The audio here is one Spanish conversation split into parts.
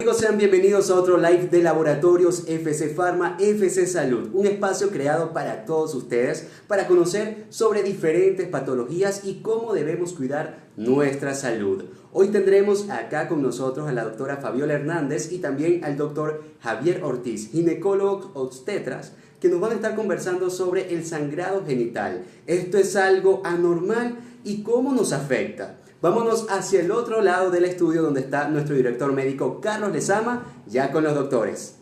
amigos, sean bienvenidos a otro live de Laboratorios FC Pharma, FC Salud, un espacio creado para todos ustedes para conocer sobre diferentes patologías y cómo debemos cuidar nuestra salud. Hoy tendremos acá con nosotros a la doctora Fabiola Hernández y también al doctor Javier Ortiz, ginecólogos obstetras, que nos van a estar conversando sobre el sangrado genital. ¿Esto es algo anormal y cómo nos afecta? Vámonos hacia el otro lado del estudio donde está nuestro director médico Carlos Lezama, ya con los doctores.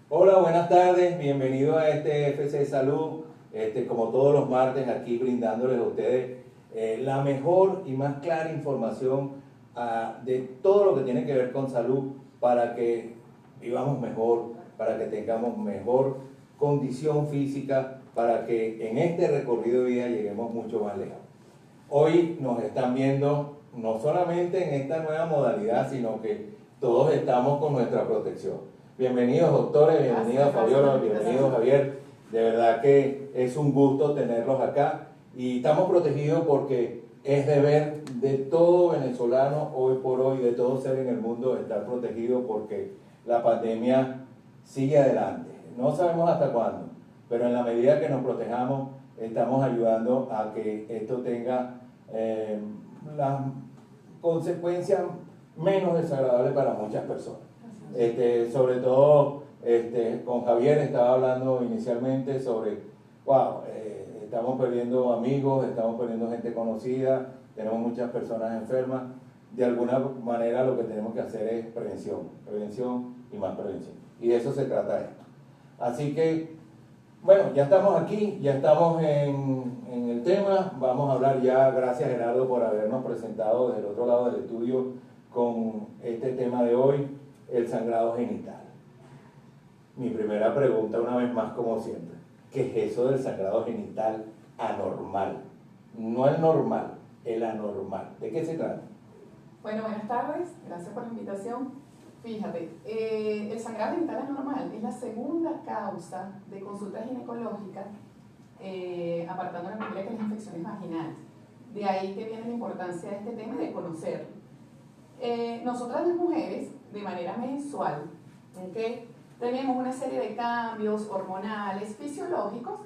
Hola, buenas tardes, bienvenido a este FC Salud, como todos los martes aquí brindándoles a ustedes la mejor y más clara información de todo lo que tiene que ver con salud para que vivamos mejor, para que tengamos mejor condición física, para que en este recorrido de vida lleguemos mucho más lejos. Hoy nos están viendo no solamente en esta nueva modalidad, sino que todos estamos con nuestra protección. Bienvenidos doctores, bienvenidos Fabiola, bienvenidos Javier. De verdad que es un gusto tenerlos acá y estamos protegidos porque es deber de todo venezolano hoy por hoy, de todo ser en el mundo, estar protegido porque la pandemia sigue adelante. No sabemos hasta cuándo, pero en la medida que nos protejamos, estamos ayudando a que esto tenga las consecuencias menos desagradables para muchas personas. Sobre todo con Javier estaba hablando inicialmente sobre, estamos perdiendo amigos, estamos perdiendo gente conocida, tenemos muchas personas enfermas. De alguna manera lo que tenemos que hacer es prevención y más prevención. Y de eso se trata esto. Así que, bueno, ya estamos aquí, ya estamos en el tema. Vamos a hablar ya, gracias Gerardo por habernos presentado desde el otro lado del estudio con este tema de hoy, el sangrado genital. Mi primera pregunta, una vez más como siempre, ¿qué es eso del sangrado genital anormal? No el normal, el anormal. ¿De qué se trata? Bueno, buenas tardes, gracias por la invitación. Fíjate, el sangrado genital anormal es la segunda causa de consulta ginecológica, apartando la primera que es las infecciones vaginales. De ahí que viene la importancia de este tema y de conocerlo. Nosotras las mujeres, de manera mensual, ¿okay?, tenemos una serie de cambios hormonales, fisiológicos,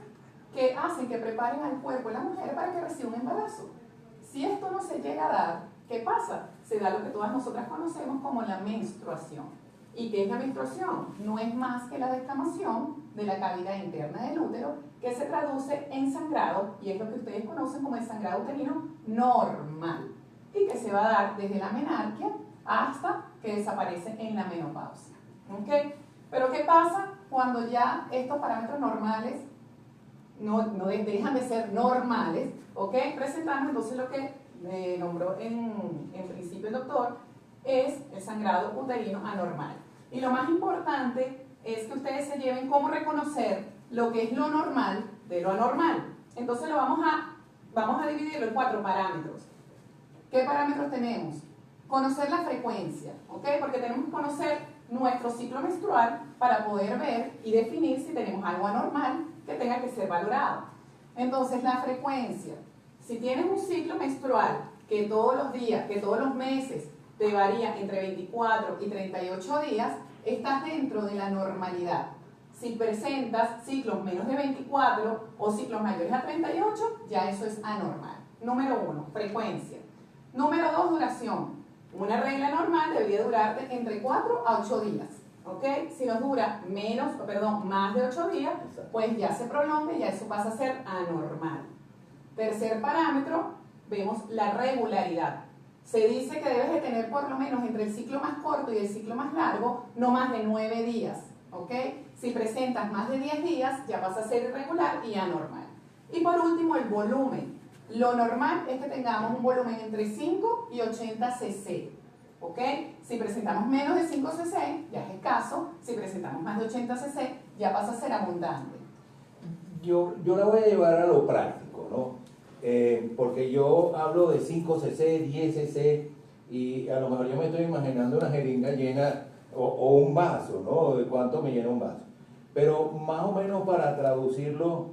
que hacen que preparen al cuerpo de la mujer para que reciba un embarazo. Si esto no se llega a dar, ¿qué pasa? Se da lo que todas nosotras conocemos como la menstruación. ¿Y qué es la menstruación? No es más que la descamación de la cavidad interna del útero que se traduce en sangrado, y es lo que ustedes conocen como el sangrado uterino normal, y que se va a dar desde la menarquia hasta que desaparece en la menopausia. ¿Okay? Pero ¿qué pasa cuando ya estos parámetros normales no dejan de ser normales? ¿Okay? Presentamos entonces lo que nombró en principio el doctor, es el sangrado uterino anormal. Y lo más importante es que ustedes se lleven cómo reconocer lo que es lo normal de lo anormal. Entonces vamos a dividirlo en 4 parámetros. ¿Qué parámetros tenemos? Conocer la frecuencia, ¿ok? Porque tenemos que conocer nuestro ciclo menstrual para poder ver y definir si tenemos algo anormal que tenga que ser valorado. Entonces la frecuencia. Si tienes un ciclo menstrual que todos los días, que todos los meses te varía entre 24 y 38 días, estás dentro de la normalidad. Si presentas ciclos menos de 24 o ciclos mayores a 38, ya eso es anormal. Número 1, frecuencia. Número 2, duración. Una regla normal debería durarte entre 4 a 8 días. ¿Okay? Si nos dura más de 8 días, pues ya se prolonga y ya eso pasa a ser anormal. Tercer parámetro, vemos la regularidad. Se dice que debes de tener por lo menos entre el ciclo más corto y el ciclo más largo, no más de 9 días. ¿Okay? Si presentas más de 10 días, ya pasa a ser irregular y anormal. Y por último, el volumen. Lo normal es que tengamos un volumen entre 5 y 80 cc. ¿Okay? Si presentamos menos de 5 cc, ya es escaso. Si presentamos más de 80 cc, ya pasa a ser abundante. Yo la voy a llevar a lo práctico, ¿no? Porque yo hablo de 5 cc, 10 cc, y a lo mejor yo me estoy imaginando una jeringa llena o un vaso, ¿no? ¿De cuánto me llena un vaso? Pero más o menos para traducirlo,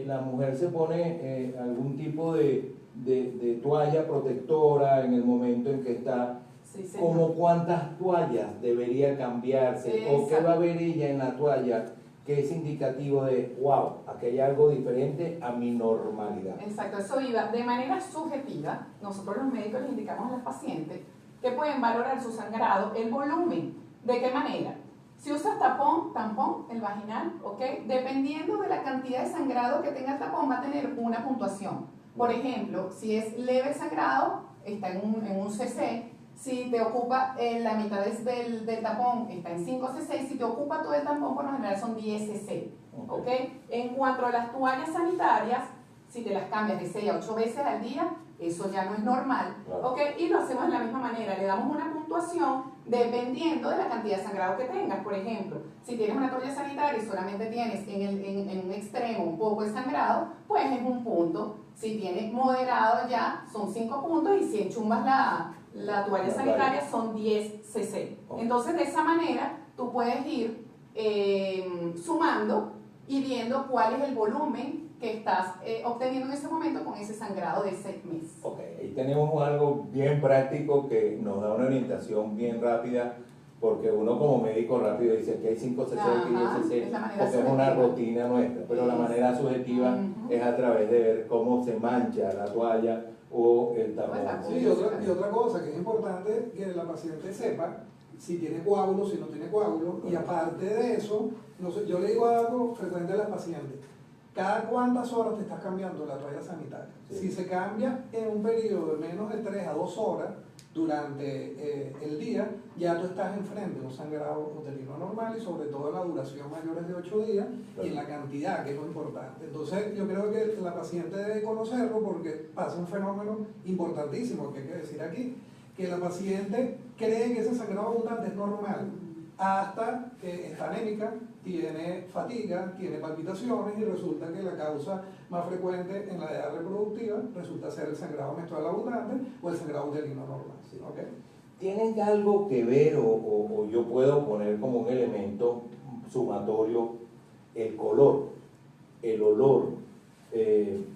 la mujer se pone algún tipo de toalla protectora en el momento en que está Sí, señor. ¿Como cuántas toallas debería cambiarse? ¿O qué va a ver ella en la toalla que es indicativo de, wow, aquí hay algo diferente a mi normalidad? Exacto, eso iba. De manera subjetiva, nosotros los médicos les indicamos a los pacientes que pueden valorar su sangrado, el volumen. ¿De qué manera? Si usas tampón, el vaginal, ¿ok? Dependiendo de la cantidad de sangrado que tenga el tapón, va a tener una puntuación. Por ejemplo, si es leve sangrado, está en un CC. Si te ocupa la mitad del tapón, está en 5 cc. Si te ocupa todo el tampón, por lo general son 10 cc. ¿Ok? En cuanto a las toallas sanitarias, si te las cambias de 6 a 8 veces al día, eso ya no es normal. Claro. ¿Ok? Y lo hacemos de la misma manera. Le damos una puntuación dependiendo de la cantidad de sangrado que tengas. Por ejemplo, si tienes una toalla sanitaria y solamente tienes en un extremo un poco de sangrado, pues es un punto. Si tienes moderado ya, son 5 puntos. Y si enchumbas la toalla sanitaria, son 10 cc. Entonces, de esa manera, tú puedes ir sumando y viendo cuál es el volumen que estás obteniendo en ese momento con ese sangrado de ese mes. Ok, ahí tenemos algo bien práctico que nos da una orientación bien rápida, porque uno como médico rápido dice que hay 5 cc, aquí 10 cc, porque es una rutina nuestra, pero la manera subjetiva es a través de ver cómo se mancha la toalla o el tapón. Sí, y otra cosa que es importante que la paciente sepa si tiene coágulos, si no tiene coágulos, y aparte de eso, no sé, yo le digo algo frecuente a las pacientes: ¿cada cuántas horas te estás cambiando la toalla sanitaria? Sí. Si se cambia en un periodo de menos de 3 a 2 horas durante el día, ya tú estás enfrente de un sangrado uterino anormal, y sobre todo en la duración mayores de 8 días, y en la cantidad, que es lo importante. Entonces yo creo que la paciente debe conocerlo, porque pasa un fenómeno importantísimo que hay que decir aquí, que la paciente cree que ese sangrado abundante es normal, hasta que está anémica, tiene fatiga, tiene palpitaciones, y resulta que la causa más frecuente en la edad reproductiva resulta ser el sangrado menstrual abundante o el sangrado uterino normal. ¿Okay? ¿Tienen algo que ver o yo puedo poner como un elemento sumatorio el color, el olor?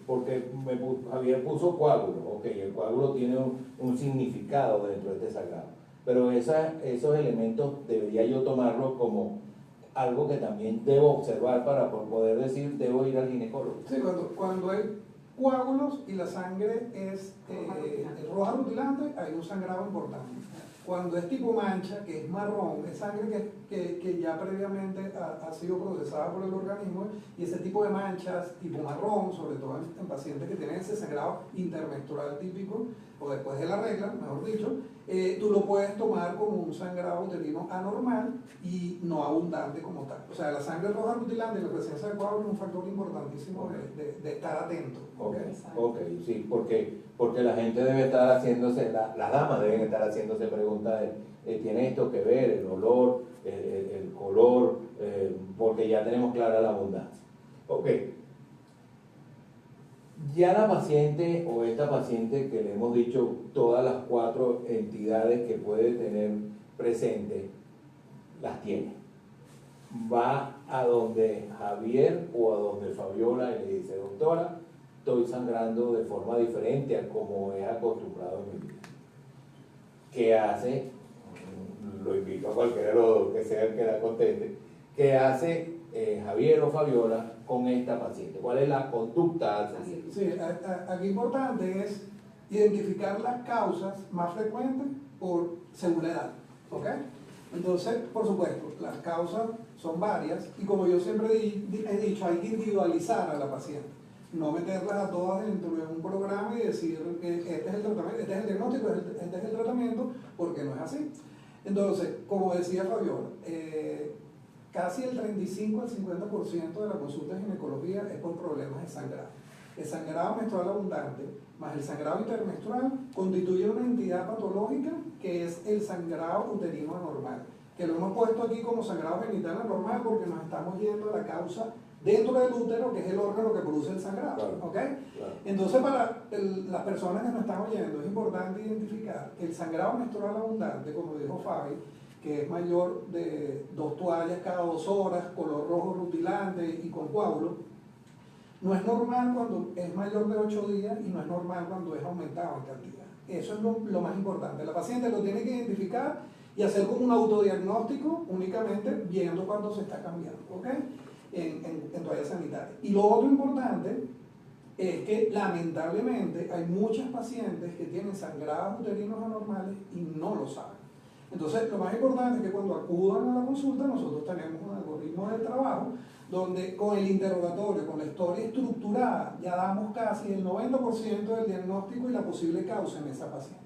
Porque Javier puso coágulo, ok, el coágulo tiene un significado dentro de este sangrado, pero esos elementos debería yo tomarlos como algo que también debo observar para poder decir debo ir al ginecólogo. Sí, cuando hay coágulos y la sangre es roja rutilante, hay un sangrado importante. Cuando es tipo mancha, que es marrón, es sangre que ya previamente ha sido procesada por el organismo, y ese tipo de manchas tipo marrón, sobre todo en pacientes que tienen ese sangrado intermenstrual típico, o después de la regla, mejor dicho, tú lo puedes tomar como un sangrado uterino anormal y no abundante como tal. O sea, la sangre roja rutilante y la presencia de coágulos es un factor importantísimo de estar atento. Ok, sí, porque la gente debe estar haciéndose, las damas deben estar haciéndose preguntas de ¿tiene esto que ver? El olor, el color, porque ya tenemos clara la abundancia. Ok. Ya la paciente o esta paciente que le hemos dicho todas las 4 entidades que puede tener presente, las tiene. Va a donde Javier o a donde Fabiola y le dice: doctora, estoy sangrando de forma diferente a como he acostumbrado en mi vida. ¿Qué hace? Lo invito a cualquiera de los dos que sea el que la conteste. ¿Qué hace Javier o Fabiola con esta paciente? ¿Cuál es la conducta a seguir? Sí, aquí importante es identificar las causas más frecuentes según la edad. ¿Ok? Entonces, por supuesto, las causas son varias, y como yo siempre he dicho, hay que individualizar a la paciente. No meterlas a todas dentro de un programa y decir que este es el tratamiento, este es el diagnóstico, este es el tratamiento, porque no es así. Entonces, como decía Fabiola, casi el 35 al 50% de la consulta de ginecología es por problemas de sangrado. El sangrado menstrual abundante más el sangrado intermenstrual constituye una entidad patológica que es el sangrado uterino anormal, que lo hemos puesto aquí como sangrado genital anormal porque nos estamos yendo a la causa dentro del útero, que es el órgano que produce el sangrado. Claro, ¿Okay? claro. Entonces, para las personas que nos están oyendo, es importante identificar que el sangrado menstrual abundante, como dijo Fabi, que es mayor de 2 toallas cada 2 horas, color rojo rutilante y con coágulo, no es normal cuando es mayor de 8 días, y no es normal cuando es aumentado en cantidad. Eso es lo más importante. La paciente lo tiene que identificar y hacer como un autodiagnóstico únicamente viendo cuánto se está cambiando, ¿ok? En toalla sanitaria. Y lo otro importante es que lamentablemente hay muchas pacientes que tienen sangrados uterinos anormales y no lo saben. Entonces, lo más importante es que cuando acudan a la consulta, nosotros tenemos un algoritmo de trabajo donde con el interrogatorio, con la historia estructurada, ya damos casi el 90% del diagnóstico y la posible causa en esa paciente.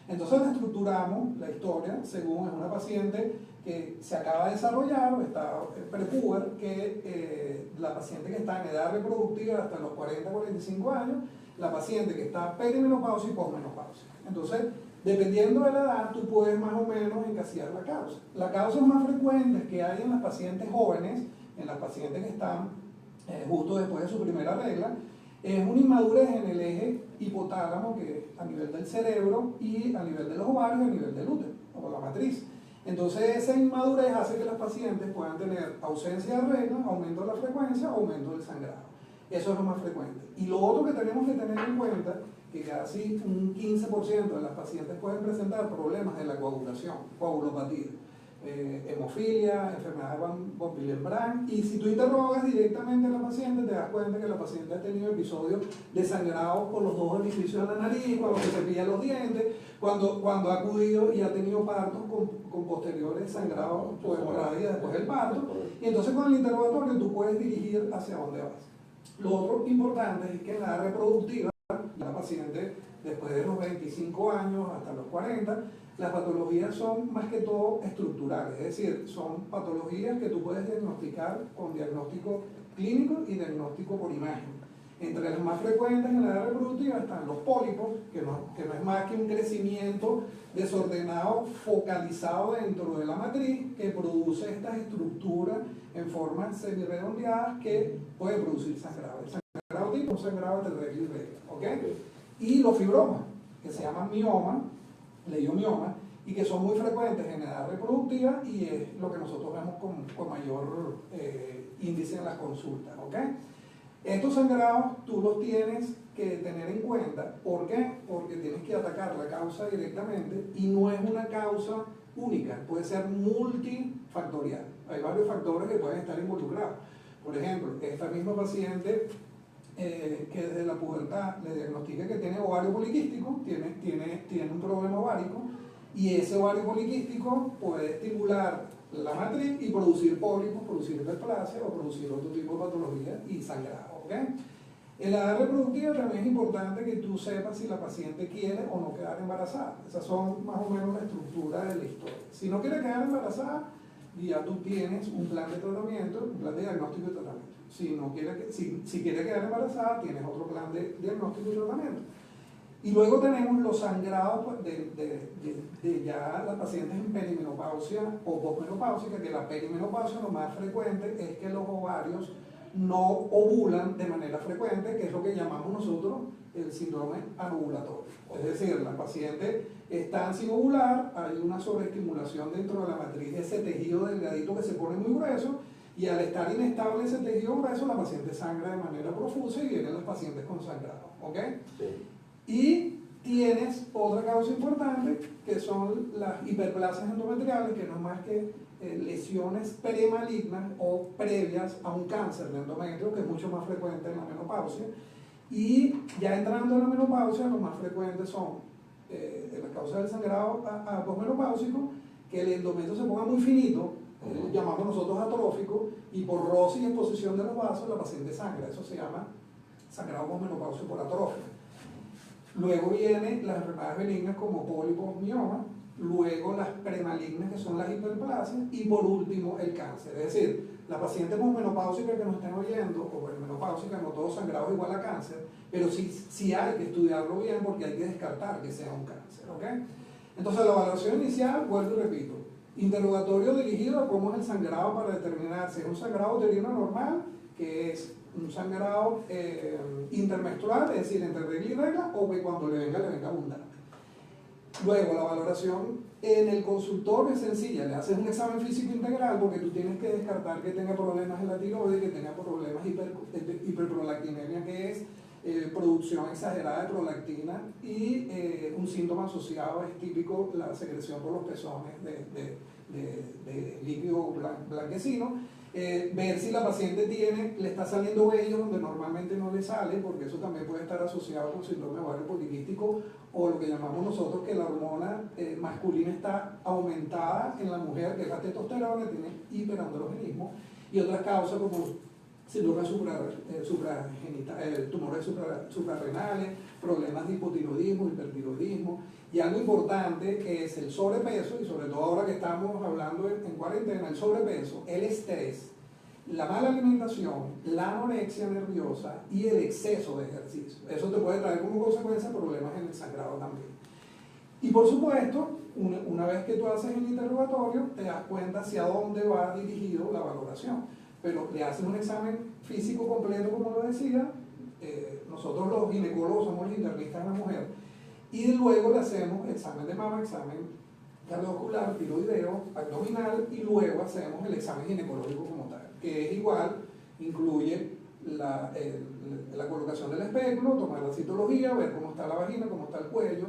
Entonces la estructuramos, la historia, según es una paciente que se acaba de desarrollar o está prepuber, que la paciente que está en edad reproductiva hasta los 40-45 años, la paciente que está perimenopausia y posmenopausia. Entonces, dependiendo de la edad, tú puedes más o menos encasillar la causa. Las causas más frecuentes que hay en las pacientes jóvenes, en las pacientes que están justo después de su primera regla, es una inmadurez en el eje hipotálamo, que a nivel del cerebro, y a nivel de los ovarios, a nivel del útero, o la matriz. Entonces esa inmadurez hace que las pacientes puedan tener ausencia de regla, aumento de la frecuencia, aumento del sangrado. Eso es lo más frecuente. Y lo otro que tenemos que tener en cuenta, que casi un 15% de las pacientes pueden presentar problemas de la coagulación, coagulopatía, hemofilia, enfermedad de von Willebrand, y si tú interrogas directamente a la paciente, te das cuenta que la paciente ha tenido episodios de sangrado por los dos orificios de la nariz, cuando se cepilla los dientes, cuando ha acudido y ha tenido partos con posteriores sangrados por hemorragia después del parto, y entonces con el interrogatorio tú puedes dirigir hacia dónde vas. Lo otro importante es que en la edad reproductiva, la paciente después de los 25 años hasta los 40, las patologías son más que todo estructurales, es decir, son patologías que tú puedes diagnosticar con diagnóstico clínico y diagnóstico por imagen. Entre las más frecuentes en la edad reproductiva están los pólipos, que no es más que un crecimiento desordenado, focalizado dentro de la matriz, que produce estas estructuras en formas semirredondeadas que pueden producir sangrado. El sangrado tipo es un sangrado de regla y regla, ¿ok? Y los fibromas, que se llaman mioma, leiomioma, y que son muy frecuentes en edad reproductiva y es lo que nosotros vemos con mayor índice en las consultas, ¿ok? Estos sangrados tú los tienes que tener en cuenta. ¿Por qué? Porque tienes que atacar la causa directamente y no es una causa única, puede ser multifactorial. Hay varios factores que pueden estar involucrados. Por ejemplo, esta misma paciente que desde la pubertad le diagnostica que tiene ovario poliquístico, tiene un problema ovárico, y ese ovario poliquístico puede estimular la matriz y producir pólipos, producir hiperplasia o producir otro tipo de patología y sangrado, ¿ok? En la edad reproductiva también es importante que tú sepas si la paciente quiere o no quedar embarazada. Esas son más o menos la estructura de la historia. Si no quiere quedar embarazada, ya tú tienes un plan de tratamiento, un plan de diagnóstico y tratamiento. Si quiere quedar embarazada, tienes otro plan de diagnóstico y tratamiento. Y luego tenemos los sangrados de ya las pacientes en perimenopausia o posmenopáusica, que la perimenopausia lo más frecuente es que los ovarios no ovulan de manera frecuente, que es lo que llamamos nosotros el síndrome anovulatorio. Es decir, la paciente está sin ovular, hay una sobreestimulación dentro de la matriz de ese tejido delgadito que se pone muy grueso, y al estar inestable ese tejido grueso, la paciente sangra de manera profusa y vienen los pacientes con sangrado, ¿ok? Sí. Y tienes otra causa importante, que son las hiperplasias endometriales, que no es más que lesiones premalignas o previas a un cáncer de endometrio, que es mucho más frecuente en la menopausia. Y ya entrando en la menopausia, lo más frecuentes son las causas del sangrado posmenopáusico, que el endometrio se ponga muy finito, llamamos nosotros atrófico, y por rosis y exposición de los vasos la paciente sangra. Eso se llama sangrado posmenopáusico por atrofia. Luego vienen las enfermedades benignas como pólipos, mioma, luego las premalignas, que son las hiperplasias, y por último el cáncer. Es decir, la paciente posmenopáusica que nos estén oyendo, o perimenopáusica, no todo sangrado es igual a cáncer, pero sí hay que estudiarlo bien porque hay que descartar que sea un cáncer, ¿ok? Entonces la evaluación inicial, vuelvo y repito, interrogatorio dirigido a cómo es el sangrado para determinar si es un sangrado uterino normal, que es un sangrado intermenstrual, es decir, entre regla y regla, o que cuando le venga abundante. Luego, la valoración en el consultorio es sencilla, le haces un examen físico integral porque tú tienes que descartar que tenga problemas en la tiroides, que tenga problemas hiperprolactinemia, que es producción exagerada de prolactina y un síntoma asociado es típico la secreción por los pezones de líquido blanquecino. Ver si la paciente le está saliendo vello donde normalmente no le sale, porque eso también puede estar asociado con síndrome de ovario poliquístico o lo que llamamos nosotros que la hormona masculina está aumentada en la mujer, que es la testosterona, tiene hiperandrogenismo, y otras causas como síndrome tumores suprarrenales, problemas de hipotiroidismo, hipertiroidismo, y algo importante es el sobrepeso, y sobre todo ahora que estamos hablando en cuarentena, el sobrepeso, el estrés, la mala alimentación, la anorexia nerviosa y el exceso de ejercicio. Eso te puede traer como consecuencia problemas en el sangrado también. Y por supuesto, una vez que tú haces el interrogatorio, te das cuenta hacia dónde va dirigido la valoración. Pero le hacen un examen físico completo, como lo decía, nosotros los ginecólogos somos los internistas de la mujer, y luego le hacemos examen de mama, examen cardiovascular, tiroideo, abdominal, y luego hacemos el examen ginecológico como tal, que es igual, incluye la colocación del espéculo, tomar la citología, ver cómo está la vagina, cómo está el cuello,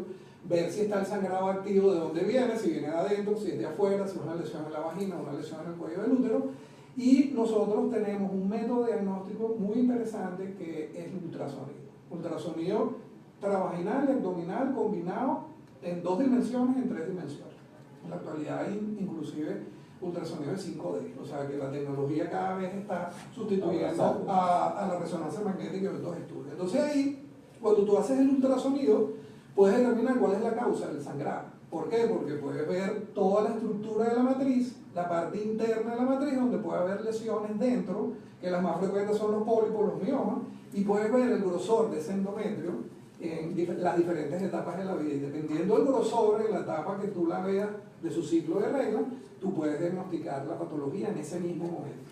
ver si está el sangrado activo, de dónde viene, si viene de adentro, si es de afuera, si es una lesión en la vagina, una lesión en el cuello del útero. Y nosotros tenemos un método diagnóstico muy interesante que es el ultrasonido. Ultrasonido travaginal y abdominal combinado en 2 dimensiones, en 3 dimensiones. En la actualidad hay inclusive ultrasonido de 5D, o sea que la tecnología cada vez está sustituyendo a la resonancia magnética de estos estudios. Entonces ahí, cuando tú haces el ultrasonido, puedes determinar cuál es la causa del sangrado. ¿Por qué? Porque puedes ver toda la estructura de la matriz, la parte interna de la matriz, donde puede haber lesiones dentro, que las más frecuentes son los pólipos, los miomas, y puedes ver el grosor de ese endometrio en las diferentes etapas de la vida. Y dependiendo del grosor en la etapa que tú la veas de su ciclo de regla, tú puedes diagnosticar la patología en ese mismo momento.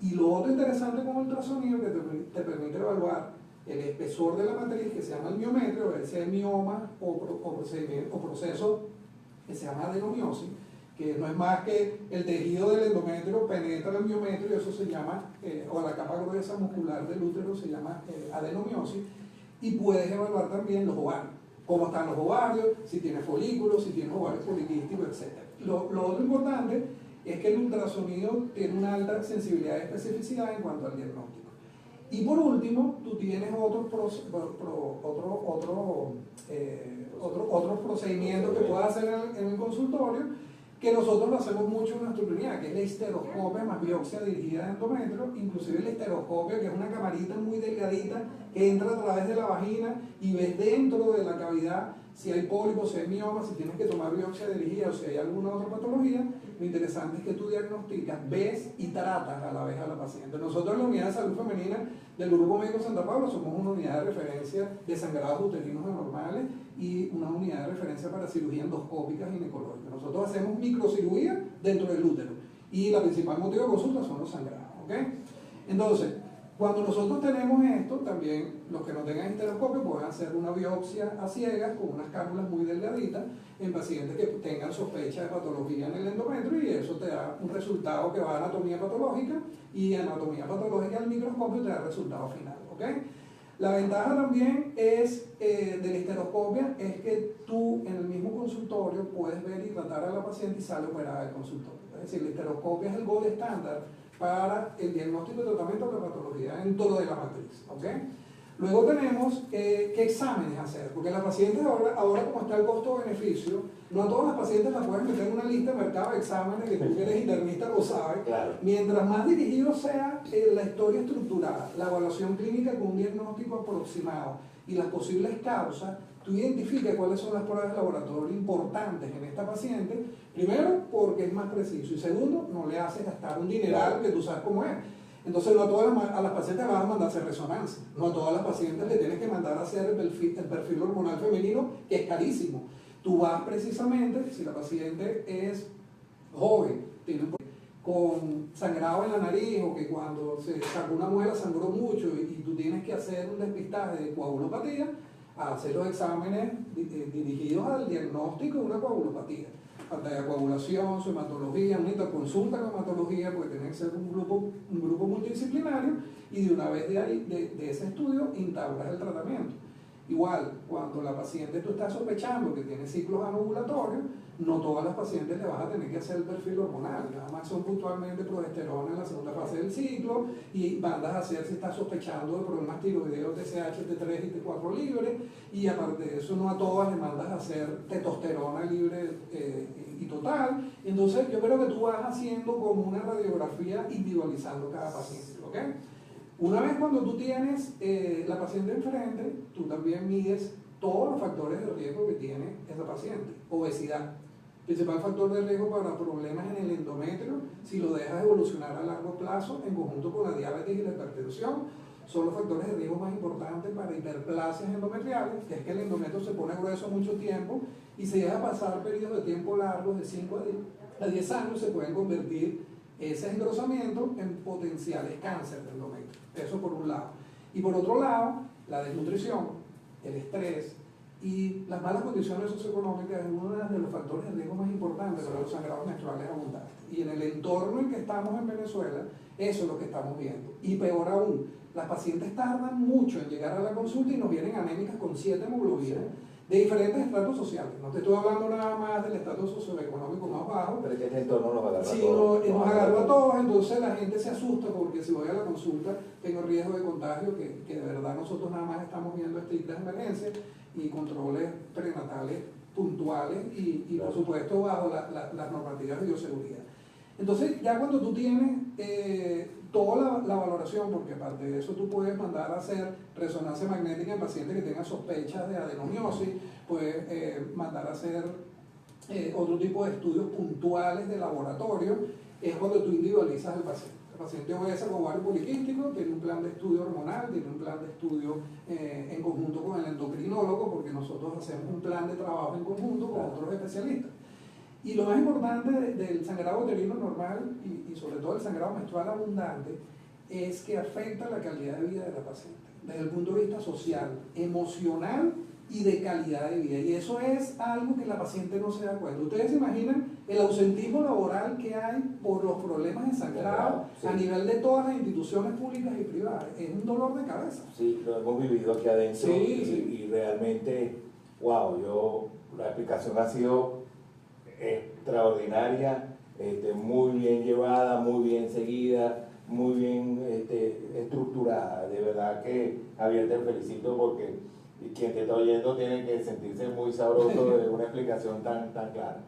Y lo otro interesante con el ultrasonido que te permite evaluar el espesor de la matriz, que se llama el miometrio, ver si hay mioma o proceso que se llama adenomiosis, que no es más que el tejido del endometrio penetra el miometrio, y eso se llama, o la capa gruesa muscular del útero se llama adenomiosis, y puedes evaluar también los ovarios, cómo están los ovarios, si tienes folículos, si tienes ovarios poliquísticos, etc. Lo otro importante es que el ultrasonido tiene una alta sensibilidad y especificidad en cuanto al diagnóstico. Y por último, tú tienes otros procedimientos que puedes hacer en el consultorio, que nosotros lo hacemos mucho en nuestra unidad, que es la histeroscopia más biopsia dirigida de endometrio, inclusive la histeroscopia, que es una camarita muy delgadita que entra a través de la vagina y ves dentro de la cavidad si hay pólipos, si hay miomas, si tienes que tomar biopsia dirigida o si hay alguna otra patología. Lo interesante es que tú diagnosticas, ves y tratas a la vez a la paciente. Nosotros en la unidad de salud femenina del Grupo Médico Santa Paula somos una unidad de referencia de sangrados uterinos anormales y una unidad de referencia para cirugía endoscópica ginecológica. Nosotros hacemos microcirugía dentro del útero y la principal motivo de consulta son los sangrados, ¿ok? Entonces, cuando nosotros tenemos esto, también los que no tengan histeroscopio pueden hacer una biopsia a ciegas con unas cánulas muy delgaditas en pacientes que tengan sospecha de patología en el endometrio, y eso te da un resultado que va a anatomía patológica, y anatomía patológica al microscopio te da el resultado final, ¿ok? La ventaja también es de la histeroscopia es que tú en el mismo consultorio puedes ver y tratar a la paciente y sale operada del consultorio. Es decir, la histeroscopia es el gold estándar para el diagnóstico y tratamiento de la patología dentro de la matriz, ¿ok? Luego tenemos qué exámenes hacer, porque las pacientes ahora como está el costo-beneficio, no a todas las pacientes las puedes meter en una lista de mercado de exámenes, que tú que eres internista lo sabes. Claro. Mientras más dirigido sea la historia estructurada, la evaluación clínica con un diagnóstico aproximado y las posibles causas, tú identificas cuáles son las pruebas de laboratorio importantes en esta paciente, primero porque es más preciso, y segundo, no le haces gastar un dineral que tú sabes cómo es. Entonces no a todas a las pacientes le vas a mandar a hacer resonancia, no a todas las pacientes le tienes que mandar a hacer el perfil hormonal femenino, que es carísimo. Tú vas precisamente, si la paciente es joven, tiene con sangrado en la nariz, o que cuando se sacó una muela sangró mucho y tú tienes que hacer un despistaje de coagulopatía, a hacer los exámenes dirigidos al diagnóstico de una coagulopatía. falta de coagulación, su hematología, una interconsulta con hematología, porque tiene que ser un grupo multidisciplinario, y de una vez de ahí, de ese estudio, instauras el tratamiento. Igual, cuando la paciente tú estás sospechando que tiene ciclos anovulatorios, no todas las pacientes le vas a tener que hacer el perfil hormonal, nada más son puntualmente progesterona en la segunda fase del ciclo, y mandas a hacer si estás sospechando de problemas tiroideos, TSH, T3 y T4 libre, y aparte de eso no a todas le mandas a hacer testosterona libre y total. Entonces yo creo que tú vas haciendo como una radiografía individualizando cada paciente, ¿ok? Una vez cuando tú tienes la paciente enfrente, tú también mides todos los factores de riesgo que tiene esa paciente. Obesidad, principal factor de riesgo para problemas en el endometrio, si lo dejas evolucionar a largo plazo, en conjunto con la diabetes y la hipertensión, son los factores de riesgo más importantes para hiperplasias endometriales, que es que el endometrio se pone grueso mucho tiempo y se deja pasar periodos de tiempo largos de 5 a 10 años, se pueden convertir ese engrosamiento en potenciales cánceres de endometrio. Eso por un lado. Y por otro lado, la desnutrición, el estrés y las malas condiciones socioeconómicas es uno de los factores de riesgo más importantes para los sangrados menstruales abundantes. Y en el entorno en que estamos en Venezuela, eso es lo que estamos viendo. Y peor aún, las pacientes tardan mucho en llegar a la consulta y nos vienen anémicas con 7 hemoglobinas de diferentes estratos sociales. No te estoy hablando nada más del estatus socioeconómico más bajo. Pero es que este entorno nos agarra a Sí, todos. nos agarró a todos, entonces la gente se asusta porque si voy a la consulta tengo riesgo de contagio, que de verdad nosotros nada más estamos viendo estrictas emergencias y controles prenatales puntuales y por supuesto bajo las normativas de bioseguridad. Entonces ya cuando tú tienes toda la valoración, porque aparte de eso tú puedes mandar a hacer resonancia magnética en pacientes que tengan sospechas de adenomiosis, puedes mandar a hacer otro tipo de estudios puntuales de laboratorio, es cuando tú individualizas al paciente. El paciente obesa con ovario poliquístico tiene un plan de estudio hormonal, tiene un plan de estudio en conjunto con el endocrinólogo, porque nosotros hacemos un plan de trabajo en conjunto con otros especialistas. Y lo más importante del sangrado uterino normal y sobre todo el sangrado menstrual abundante es que afecta la calidad de vida de la paciente, desde el punto de vista social, emocional y de calidad de vida. Y eso es algo que la paciente no se da cuenta. Ustedes se imaginan el ausentismo laboral que hay por los problemas de sangrado a nivel de todas las instituciones públicas y privadas. Es un dolor de cabeza. Sí, lo hemos vivido aquí adentro Sí. Y realmente, wow, la explicación ha sido extraordinaria, muy bien llevada, muy bien seguida, muy bien estructurada. De verdad que, Javier, te felicito porque quien te está oyendo tiene que sentirse muy sabroso de una explicación tan clara.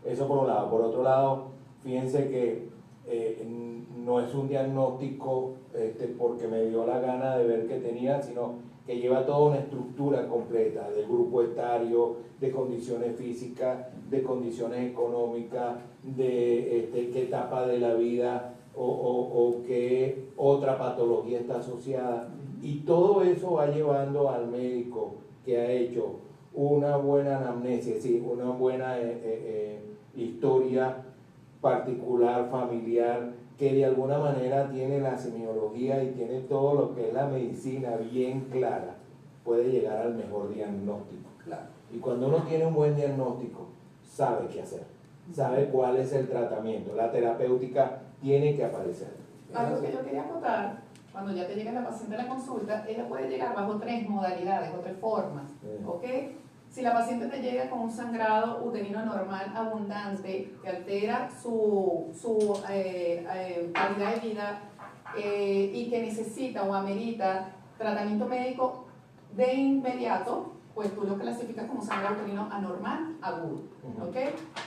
Eso por un lado. Por otro lado, fíjense que no es un diagnóstico porque me dio la gana de ver que tenía, sino que lleva toda una estructura completa del grupo etario, de condiciones físicas, de condiciones económicas, de qué etapa de la vida o qué otra patología está asociada. Y todo eso va llevando al médico que ha hecho una buena anamnesis, sí, una buena historia particular, familiar, que de alguna manera tiene la semiología y tiene todo lo que es la medicina bien clara, puede llegar al mejor diagnóstico. Claro. Y cuando uno tiene un buen diagnóstico, sabe qué hacer, sabe cuál es el tratamiento, la terapéutica tiene que aparecer. Algo que yo quería acotar, cuando ya te llega la paciente a la consulta, ella puede llegar bajo 3 modalidades o 3 formas, ¿ok? Si la paciente te llega con un sangrado uterino normal abundante que altera su calidad de vida y que necesita o amerita tratamiento médico de inmediato, pues tú lo clasificas como sangrado uterino anormal agudo, ¿ok?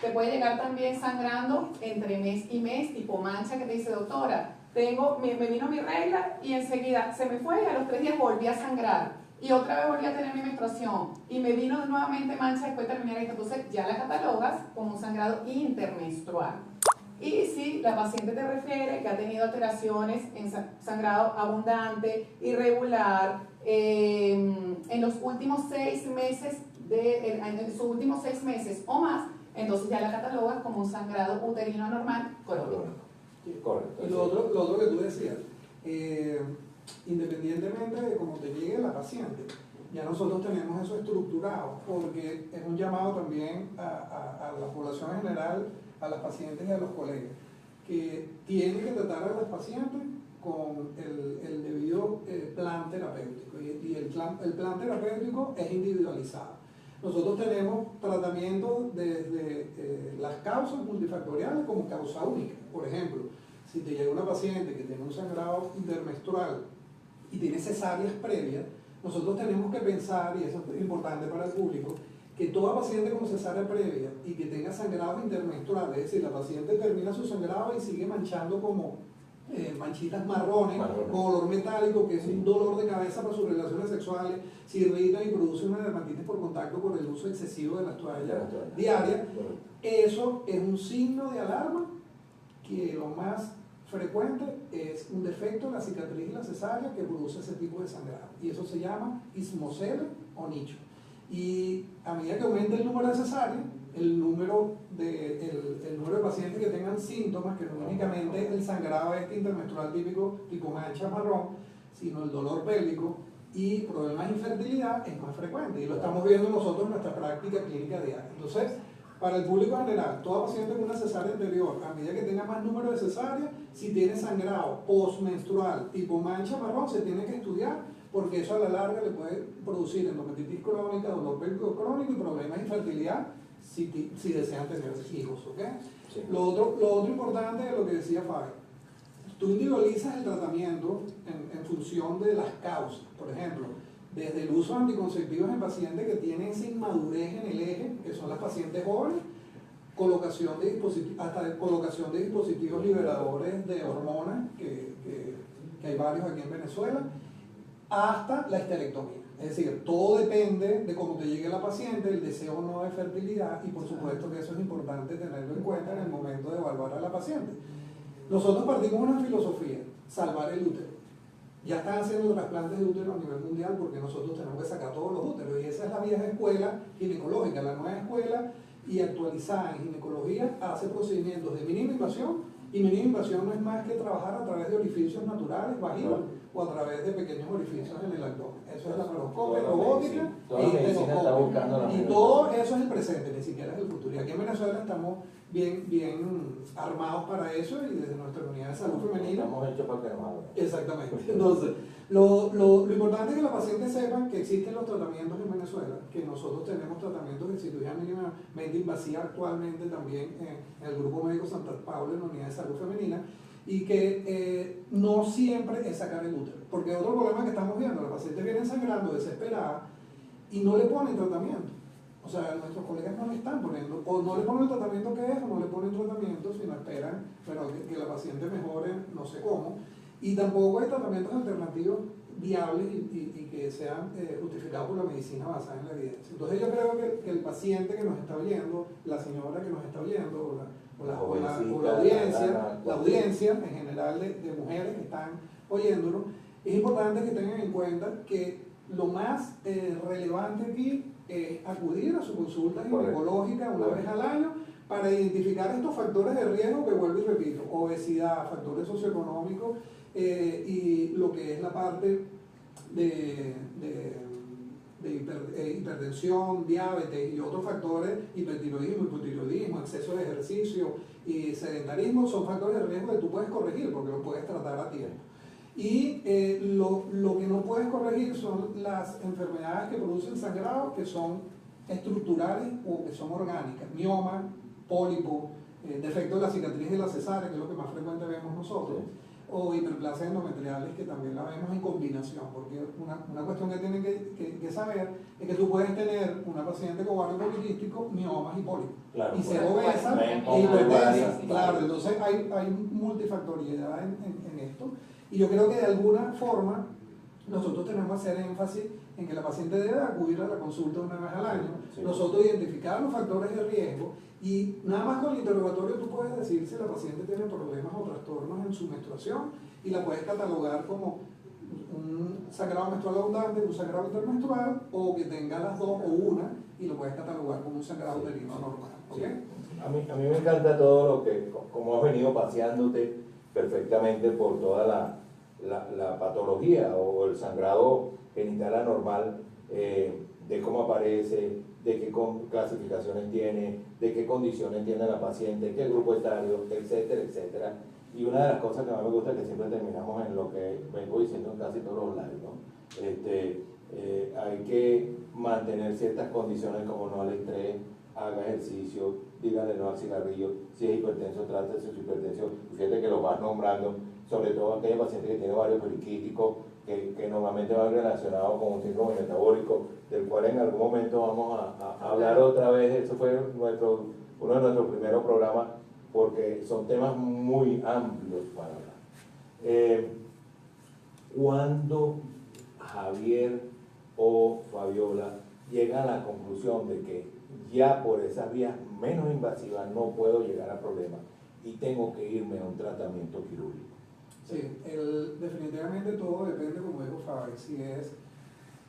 Te puede llegar también sangrando entre mes y mes, tipo mancha, que te dice, doctora, me vino mi regla y enseguida se me fue y a los 3 días volví a sangrar. Y otra vez volví a tener mi menstruación y me vino nuevamente mancha después de terminar esto. Entonces ya la catalogas como un sangrado intermenstrual. Y si la paciente te refiere que ha tenido alteraciones en sangrado abundante, irregular, en los últimos 6 meses, en sus últimos 6 meses o más, entonces ya la catalogas como un sangrado uterino anormal crónico. Correcto. Y lo otro que tú decías, independientemente de cómo te llegue la paciente, Ya nosotros tenemos eso estructurado, porque es un llamado también a la población en general, a las pacientes y a los colegas, que tienen que tratar a los pacientes con el debido plan terapéutico, y el plan terapéutico es individualizado. Nosotros tenemos tratamientos desde las causas multifactoriales como causa única. Por ejemplo, si te llega una paciente que tiene un sangrado intermenstrual y tiene cesáreas previas, nosotros tenemos que pensar, y eso es importante para el público, que toda paciente con cesárea previa y que tenga sangrado intermenstrual, es decir, la paciente termina su sangrado y sigue manchando como manchitas marrones, con olor metálico, que es un dolor de cabeza para sus relaciones sexuales, se irrita y produce una dermatitis por contacto por el uso excesivo de las toallas diarias. Eso es un signo de alarma, que lo más frecuente es un defecto en la cicatriz y la cesárea que produce ese tipo de sangrado, y eso se llama ismocele o nicho. Y a medida que aumenta el número de cesáreas, el número de pacientes que tengan síntomas, que no únicamente el sangrado intermenstrual típico tipo mancha marrón, sino el dolor pélvico y problemas de infertilidad, es más frecuente, y lo estamos viendo nosotros en nuestra práctica clínica diaria. Entonces, para el público general, toda paciente con una cesárea anterior, a medida que tenga más número de cesáreas, si tiene sangrado postmenstrual tipo mancha marrón, se tiene que estudiar, porque eso a la larga le puede producir endometritis crónica, dolor pélvico crónico y problemas de infertilidad si desean tener hijos, ¿ok? Sí. Lo otro importante es lo que decía Fabi. Tú individualizas el tratamiento en función de las causas. Por ejemplo, desde el uso de anticonceptivos en pacientes que tienen esa inmadurez en el eje, que son las pacientes jóvenes, hasta colocación de dispositivos liberadores de hormonas, que hay varios aquí en Venezuela, hasta la esterectomía. Es decir, todo depende de cómo te llegue la paciente, el deseo o no de fertilidad, y por supuesto que eso es importante tenerlo en cuenta en el momento de evaluar a la paciente. Nosotros partimos de una filosofía: salvar el útero. Ya están haciendo trasplantes de útero a nivel mundial porque nosotros tenemos que sacar todos los úteros, y esa es la vieja escuela ginecológica. La nueva escuela y actualizada en ginecología hace procedimientos de mínima invasión, y mínima invasión no es más que trabajar a través de orificios naturales, vaginos, o a través de pequeños orificios en el abdomen. Eso es la laparoscopia, robótica y endoscopia. Y todo eso es el presente, ni siquiera es el futuro. Y aquí en Venezuela estamos bien armados para eso, y desde nuestra unidad de salud femenina. Estamos hechos para que armados. Exactamente. Entonces, lo importante es que los pacientes sepan que existen los tratamientos en Venezuela, que nosotros tenemos tratamientos de cirugía mínimamente invasiva actualmente también en el Grupo Médico Santa Paula, en la unidad de salud femenina, y que no siempre es sacar el útero, porque otro problema que estamos viendo: los pacientes vienen sangrando desesperadas y no le ponen tratamiento. O sea, nuestros colegas no le están poniendo, o no le ponen el tratamiento que es, o no le ponen tratamiento, sino esperan que la paciente mejore, no sé cómo, y tampoco hay tratamientos alternativos viables y que sean justificados por la medicina basada en la evidencia. Entonces yo creo que el paciente que nos está oyendo, la señora que nos está oyendo, la audiencia en general de mujeres que están oyéndonos, es importante que tengan en cuenta que lo más relevante aquí es acudir a su consulta ginecológica una vez al año para identificar estos factores de riesgo, que vuelvo y repito: obesidad, factores socioeconómicos, y lo que es la parte de hipertensión, diabetes y otros factores, hipertiroidismo, hipotiroidismo, exceso de ejercicio y sedentarismo, son factores de riesgo que tú puedes corregir porque los puedes tratar a tiempo. Y lo que no puedes corregir son las enfermedades que producen sangrado, que son estructurales o que son orgánicas: mioma, pólipo, defecto de la cicatriz de la cesárea, que es lo que más frecuente vemos nosotros, o hiperplasias endometriales, que también la vemos en combinación, porque una cuestión que tienen que saber es que tú puedes tener una paciente con ovario poliquístico, miomas y pólipos, y ser obesa e hipertensa. Claro, entonces hay multifactoriedad en esto, y yo creo que de alguna forma nosotros tenemos que hacer énfasis en que la paciente debe acudir a la consulta una vez al año, nosotros identificar los factores de riesgo, y nada más con el interrogatorio tú puedes decir si la paciente tiene problemas o trastornos en su menstruación, y la puedes catalogar como un sangrado menstrual abundante, un sangrado intermenstrual, o que tenga las dos o una, y lo puedes catalogar como un sangrado uterino normal. ¿Okay? A mí me encanta todo lo que, como has venido paseándote perfectamente por toda la patología o el sangrado genital anormal de cómo aparece, de qué clasificaciones tiene, de qué condiciones tiene la paciente, qué grupo etario, etcétera, etcétera. Y una de las cosas que más me gusta es que siempre terminamos en lo que vengo diciendo en casi todos los lives, ¿no? Hay que mantener ciertas condiciones como no al estrés, haga ejercicio, dígale no al cigarrillo, si es hipertenso, trátese su hipertensión. Fíjate que lo vas nombrando, sobre todo aquella paciente que tiene varios poliquíticos, que normalmente va relacionado con un síndrome metabólico, del cual en algún momento vamos a hablar otra vez. Eso fue uno de nuestros primeros programas, porque son temas muy amplios para hablar. Cuando Javier o Fabiola llegan a la conclusión de que ya por esas vías menos invasivas no puedo llegar a problemas y tengo que irme a un tratamiento quirúrgico. Sí, definitivamente todo depende, como dijo Fabi, si es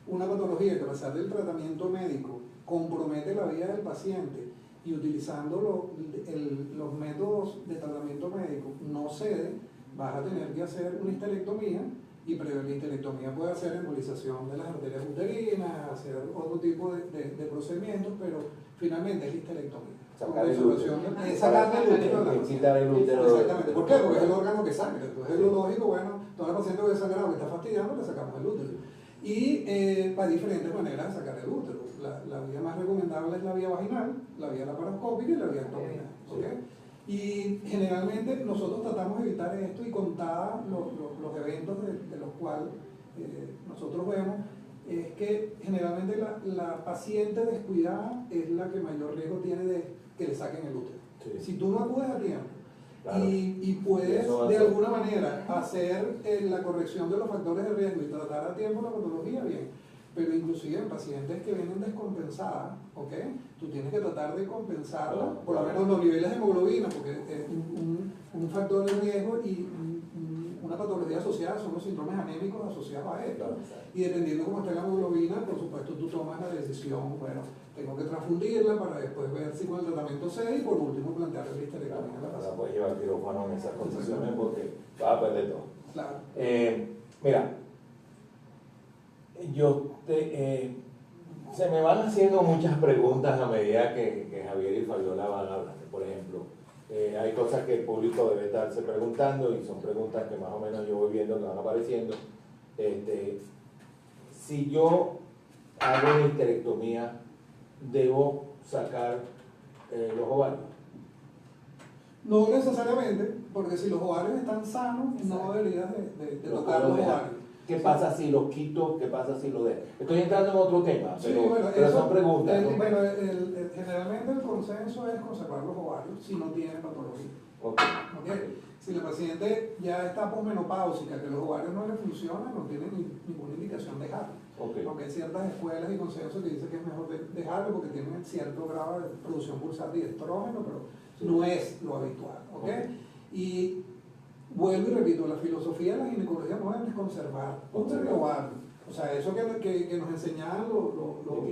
una patología que a pesar del tratamiento médico compromete la vida del paciente y utilizando los métodos de tratamiento médico no cede, vas a tener que hacer una histerectomía, y previo a la histerectomía puede hacer embolización de las arterias uterinas, hacer otro tipo de procedimientos, pero finalmente es la histerectomía. Sacar el útero. Sacar el útero. Quitar el útero. Exactamente. ¿Por qué? Porque es el órgano que sangra. Entonces es lo lógico, bueno, toda la paciente que sangrado que está fastidiando, le sacamos el útero. Y hay diferentes maneras de sacar el útero. La vía más recomendable es la vía vaginal, la vía laparoscópica y la vía abdominal. ¿Okay? Y generalmente nosotros tratamos de evitar esto, y contadas los eventos de los cuales nosotros vemos, es que generalmente la paciente descuidada es la que mayor riesgo tiene de que le saquen el útero. Sí. Si tú no acudes a tiempo, claro, y puedes de alguna manera hacer la corrección de los factores de riesgo y tratar a tiempo la patología, bien. Pero inclusive en pacientes que vienen descompensadas, ¿ok? Tú tienes que tratar de compensarla, por lo menos los niveles de hemoglobina, porque es un factor de riesgo, y una patología asociada son los síndromes anémicos asociados a esto. Y dependiendo cómo esté la hemoglobina, por supuesto tú tomas la decisión, bueno, tengo que transfundirla para después ver si con el tratamiento cede, y por último plantear el histerectomía. Ahora puedes llevar quirófano en esas condiciones porque va a perder todo. Claro. Mira, se me van haciendo muchas preguntas a medida que Javier y Fabiola van hablando. Por ejemplo, hay cosas que el público debe estarse preguntando, y son preguntas que más o menos yo voy viendo que van apareciendo. Si yo hago una histerectomía, ¿debo sacar los ovarios? No necesariamente, porque si los ovarios están sanos, no deberías de tocar los ovarios. ¿Qué pasa si los quito? ¿Qué pasa si los dejo? Estoy entrando en otro tema, pero, sí, bueno, pero son preguntas. Bueno, generalmente el consenso es conservar los ovarios si no tienen patología. Okay. Si la paciente ya está posmenopáusica, que los ovarios no le funcionan, no tiene ninguna indicación de dejarlo. Aunque hay ciertas escuelas y consensos que dicen que es mejor dejarlo porque tienen cierto grado de producción pulsante de estrógeno, pero no es lo habitual. Y vuelvo y repito, la filosofía de la ginecología moderna es conservar útero y ovario. O sea, eso que nos enseñaban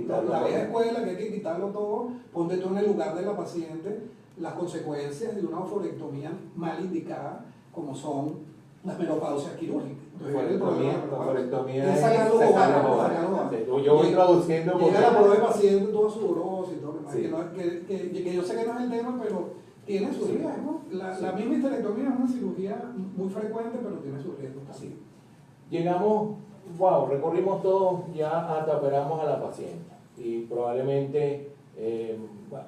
la vieja escuela, que hay que quitarlo todo, ponte tú en el lugar de la paciente, las consecuencias de una oforectomía mal indicada, como son las menopausias quirúrgicas. Oforectomía es sacar los ovarios. Yo voy traduciendo porque... Llega la prueba de paciente, toda sudorosa y todo, sí. que yo sé que no es el tema, pero tiene sus riesgos. La misma histerectomía es una cirugía muy frecuente, pero tiene sus riesgos también. Sí. Llegamos, recorrimos todo, ya hasta operamos a la paciente, y probablemente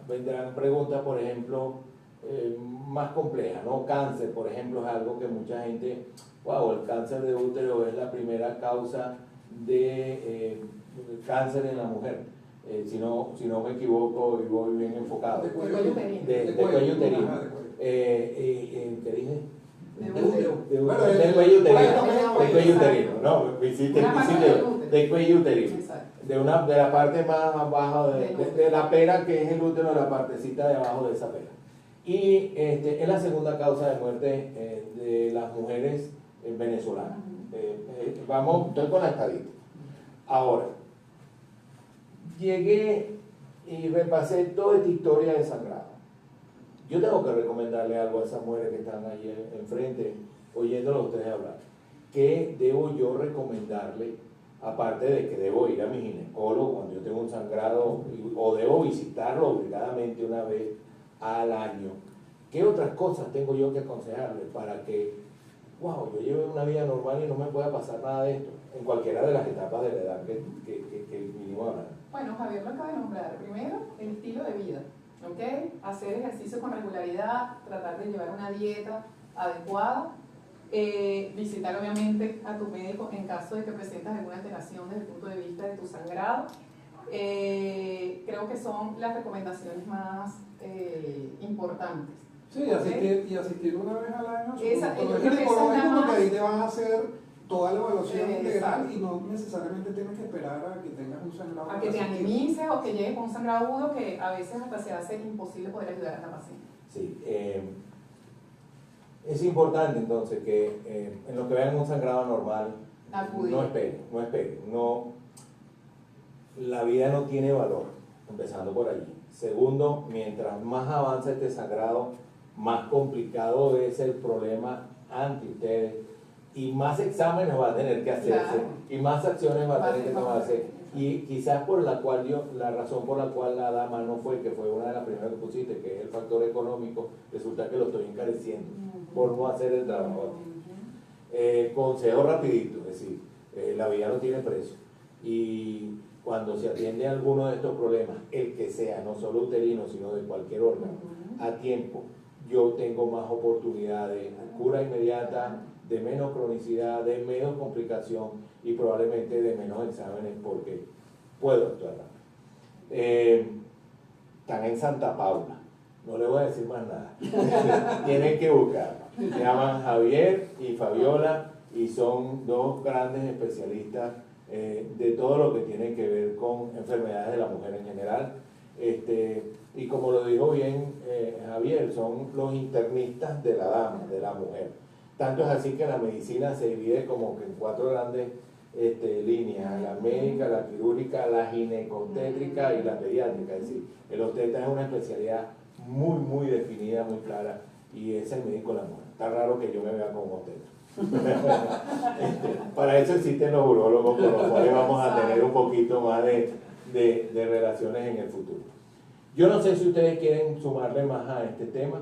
vendrán preguntas, por ejemplo, más complejas, ¿no? Cáncer, por ejemplo, es algo que mucha gente, el cáncer de útero es la primera causa de cáncer en la mujer. Si no me equivoco y voy bien enfocado. De cuello uterino. De cuello uterino. ¿Qué dije? De cuello uterino. No, visite, de cuello uterino. De la parte más baja de la pera, que es el útero, de la partecita de abajo de esa pera. Y es la segunda causa de muerte de las mujeres venezolanas. Estoy con la estadística. Ahora, llegué y repasé toda esta historia de sangrado. Yo tengo que recomendarle algo a esas mujeres que están allí enfrente, oyéndolo a ustedes hablar. ¿Qué debo yo recomendarle aparte de que debo ir a mi ginecólogo cuando yo tengo un sangrado o debo visitarlo obligadamente una vez al año, ¿qué otras cosas tengo yo que aconsejarle para que, wow, yo lleve una vida normal y no me pueda pasar nada de esto en cualquiera de las etapas de la edad que vinimos hablando? Bueno, Javier lo acaba de nombrar. Primero, el estilo de vida, ¿ok? Hacer ejercicio con regularidad, tratar de llevar una dieta adecuada, visitar obviamente a tu médico en caso de que presentas alguna alteración desde el punto de vista de tu sangrado. Creo que son las recomendaciones más importantes. Sí, ¿Okay? y asistir una vez al año. Yo creo que esa es la porque más... ahí te van a hacer toda la evaluación integral Exacto. y no necesariamente tienes que esperar a que tengas un sangrado. A que te anemices o que llegues con un sangrado agudo que a veces hasta se hace imposible poder ayudar a la paciente. Sí, es importante entonces que en lo que vean un sangrado normal, Acudir. no esperen, no, la vida no tiene valor, empezando por allí. Segundo, mientras más avanza este sangrado, más complicado es el problema ante ustedes y más exámenes va a tener que hacerse, Claro. y más acciones va a tener que Más tomarse. Y quizás por la razón por la cual la dama no fue, que fue una de las primeras que pusiste, que es el factor económico, resulta que lo estoy encareciendo por no hacer el trabajo. Consejo rapidito, es decir, la vida no tiene precio. Y cuando se atiende a alguno de estos problemas, el que sea, no solo uterino, sino de cualquier órgano, a tiempo, yo tengo más oportunidades de cura inmediata, de menos cronicidad, de menos complicación y probablemente de menos exámenes porque puedo actuar rápido. Están en Santa Paula, no le voy a decir más nada. Tienen que buscarlo. Se llaman Javier y Fabiola y son dos grandes especialistas de todo lo que tiene que ver con enfermedades de la mujer en general. Y como lo dijo bien Javier, son los internistas de la dama, de la mujer. Tanto es así que la medicina se divide como que en 4 grandes líneas: la médica, la quirúrgica, la ginecobstétrica y la pediátrica. Es decir, el obstetra es una especialidad muy, muy definida, muy clara, y es el médico de la mujer. Está raro que yo me vea como obstetra. Para eso existen los urólogos, con los cuales vamos a tener un poquito más de relaciones en el futuro. Yo no sé si ustedes quieren sumarle más a este tema.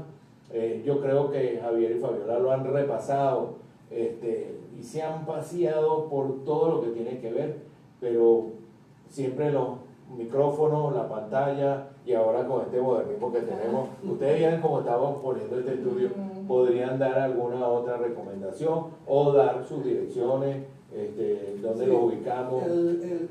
Yo creo que Javier y Fabiola lo han repasado y se han paseado por todo lo que tiene que ver, pero siempre los micrófonos, la pantalla y ahora con este modernismo que tenemos, ustedes vieron cómo estamos poniendo este estudio, podrían dar alguna otra recomendación o dar sus direcciones, dónde los ubicamos.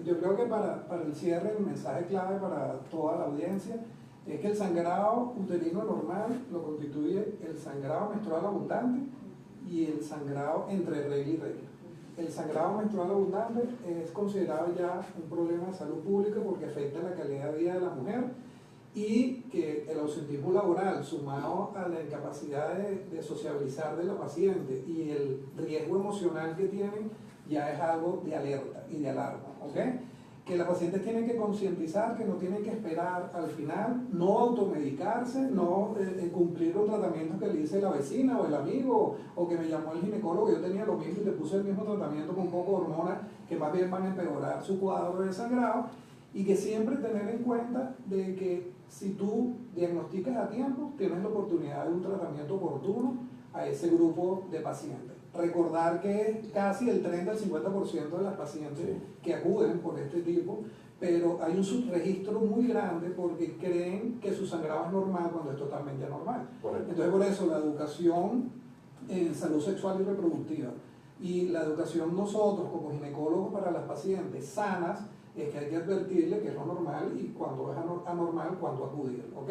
Yo creo que para el cierre, el mensaje clave para toda la audiencia es que el sangrado uterino normal lo constituye el sangrado menstrual abundante y el sangrado entre regla y regla. El sangrado menstrual abundante es considerado ya un problema de salud pública porque afecta la calidad de vida de la mujer y que el ausentismo laboral sumado a la incapacidad de sociabilizar de la paciente y el riesgo emocional que tienen ya es algo de alerta y de alarma, ¿ok? Que las pacientes tienen que concientizar que no tienen que esperar al final, no automedicarse, no cumplir los tratamientos que le dice la vecina o el amigo o que me llamó el ginecólogo, yo tenía lo mismo y le puse el mismo tratamiento con poco de hormonas que más bien van a empeorar su cuadro de sangrado, y que siempre tener en cuenta de que si tú diagnosticas a tiempo, tienes la oportunidad de un tratamiento oportuno a ese grupo de pacientes. Recordar que casi el 30 al 50% de las pacientes que acuden por este tipo, pero hay un subregistro muy grande porque creen que su sangrado es normal cuando es totalmente anormal. Correcto. Entonces, por eso la educación en salud sexual y reproductiva y la educación nosotros como ginecólogos para las pacientes sanas es que hay que advertirle que es lo normal y cuando es anormal, cuando acudir, ¿ok?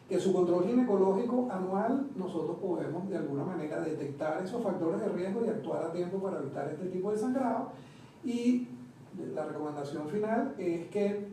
Que su control ginecológico anual nosotros podemos de alguna manera detectar esos factores de riesgo y actuar a tiempo para evitar este tipo de sangrado. Y la recomendación final es que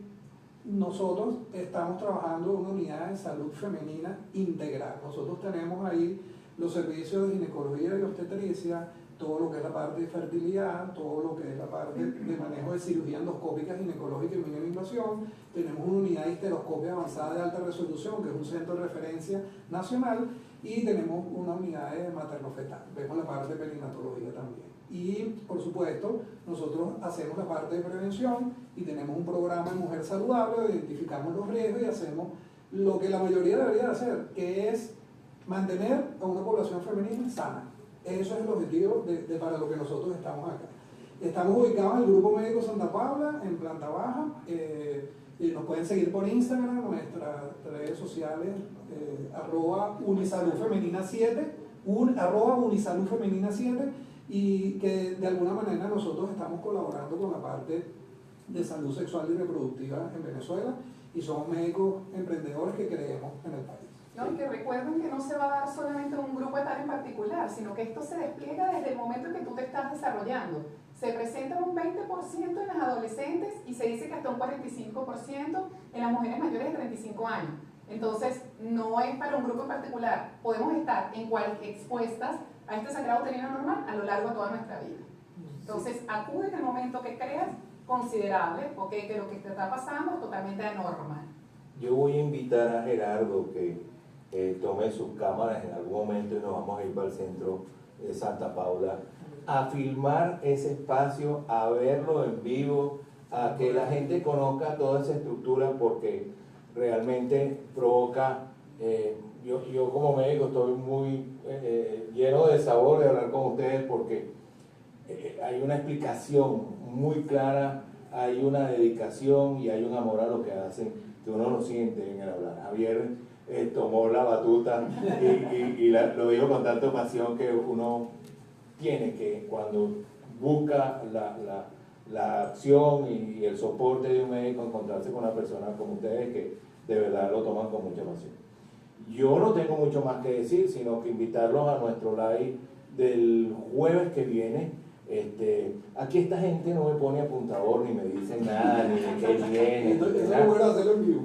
nosotros estamos trabajando en una unidad de salud femenina integral. Nosotros tenemos ahí los servicios de ginecología y obstetricia, todo lo que es la parte de fertilidad, todo lo que es la parte de manejo de cirugía endoscópica, ginecológica y mínima invasión. Tenemos una unidad de histeroscopia avanzada de alta resolución, que es un centro de referencia nacional, y tenemos una unidad de materno-fetal. Vemos la parte de perinatología también. Y, por supuesto, nosotros hacemos la parte de prevención y tenemos un programa de mujer saludable, identificamos los riesgos y hacemos lo que la mayoría debería hacer, que es mantener a una población femenina sana. Eso es el objetivo para lo que nosotros estamos acá. Estamos ubicados en el Grupo Médico Santa Paula, en planta baja, y nos pueden seguir por Instagram, nuestras redes sociales, @unisaludfemenina7, @unisaludfemenina7, y que de alguna manera nosotros estamos colaborando con la parte de salud sexual y reproductiva en Venezuela, y somos médicos emprendedores que creemos en el país. No, y que recuerden que no se va a dar solamente un grupo etario en particular, sino que esto se despliega desde el momento en que tú te estás desarrollando. Se presenta un 20% en las adolescentes y se dice que hasta un 45% en las mujeres mayores de 35 años. Entonces, no es para un grupo en particular. Podemos estar expuestas a este sangrado uterino normal a lo largo de toda nuestra vida. Entonces, acude en el momento que creas considerable, porque que lo que te está pasando es totalmente anormal. Yo voy a invitar a Gerardo que tome sus cámaras en algún momento y nos vamos a ir para el centro de Santa Paula a filmar ese espacio, a verlo en vivo, a que la gente conozca toda esa estructura, porque realmente provoca, yo como médico estoy muy lleno de sabor de hablar con ustedes, porque hay una explicación muy clara, hay una dedicación y hay un amor a lo que hacen, que uno lo siente en el hablar. Javier tomó la batuta y lo dijo con tanta pasión que uno tiene que, cuando busca la acción y el soporte de un médico, encontrarse con una persona como ustedes que de verdad lo toman con mucha pasión. Yo no tengo mucho más que decir, sino que invitarlos a nuestro live del jueves que viene. Aquí esta gente no me pone apuntador, ni me dicen nada, ni de qué viene,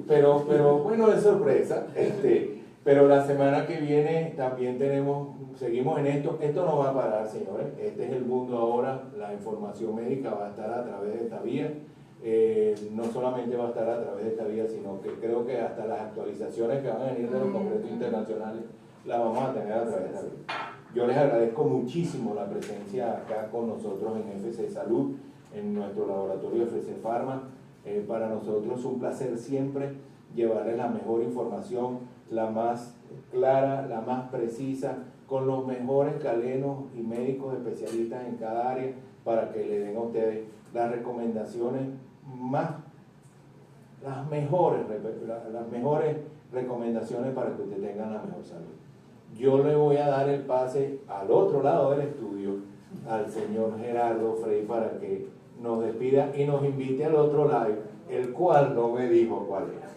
pero bueno, es sorpresa. Pero la semana que viene también seguimos en esto no va a parar, señores. Este es el mundo ahora, la información médica va a estar a través de esta vía. No solamente va a estar a través de esta vía, sino que creo que hasta las actualizaciones que van a venir de los congresos internacionales las vamos a tener a través de esta vía. Yo les agradezco muchísimo la presencia acá con nosotros en FC Salud, en nuestro laboratorio FC Pharma. Para nosotros es un placer siempre llevarles la mejor información, la más clara, la más precisa, con los mejores galenos y médicos especialistas en cada área, para que le den a ustedes las recomendaciones las mejores recomendaciones para que ustedes tengan la mejor salud. Yo le voy a dar el pase al otro lado del estudio, al señor Gerardo Frey, para que nos despida y nos invite al otro live, el cual no me dijo cuál era.